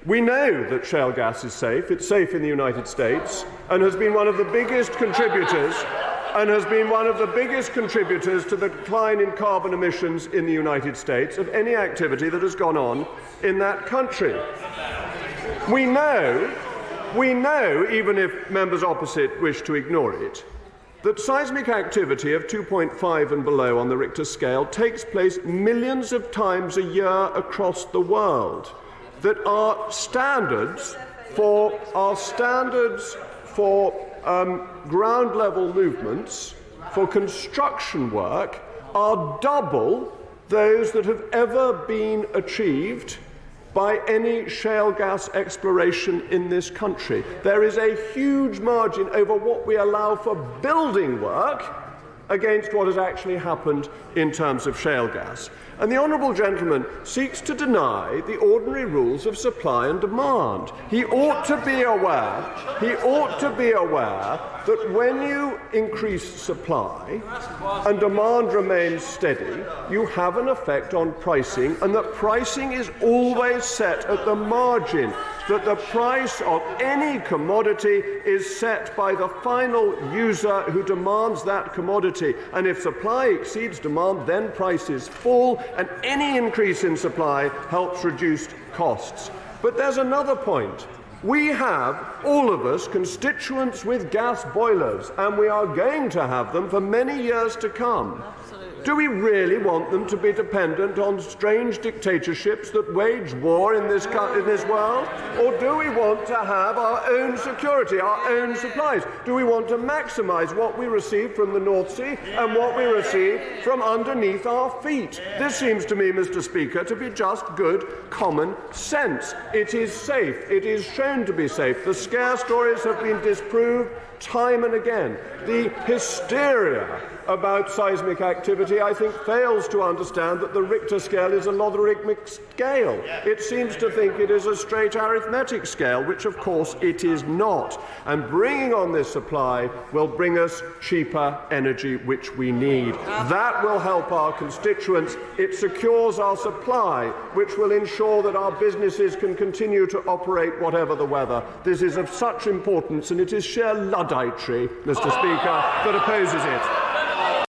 We know that shale gas is safe. It's safe in the United States and has been one of the biggest contributors to the decline in carbon emissions in the United States of any activity that has gone on in that country. We know, even if members opposite wish to ignore it, that seismic activity of 2.5 and below on the Richter scale takes place millions of times a year across the world. That our standards for ground level movements for construction work are double those that have ever been achieved by any shale gas exploration in this country. There is a huge margin over what we allow for building work against what has actually happened in terms of shale gas. And the honourable gentleman seeks to deny the ordinary rules of supply and demand. He ought to be aware that when you increase supply and demand remains steady, you have an effect on pricing, and that pricing is always set at the margin, that the price of any commodity is set by the final user who demands that commodity. And if supply exceeds demand, then prices fall, and any increase in supply helps reduce costs. But there's another point. We have, all of us, constituents with gas boilers, and we are going to have them for many years to come. Do we really want them to be dependent on strange dictatorships that wage war in this world? Or do we want to have our own security, our own supplies? Do we want to maximise what we receive from the North Sea and what we receive from underneath our feet? This seems to me, Mr. Speaker, to be just good common sense. It is safe. It is shown to be safe. The scare stories have been disproved time and again. The hysteria about seismic activity, I think, fails to understand that the Richter scale is a logarithmic scale. It seems to think it is a straight arithmetic scale, which of course it is not. And bringing on this supply will bring us cheaper energy, which we need. That will help our constituents. It secures our supply, which will ensure that our businesses can continue to operate whatever the weather. This is of such importance, and it is sheer ludditery, Mr. Speaker, that opposes it.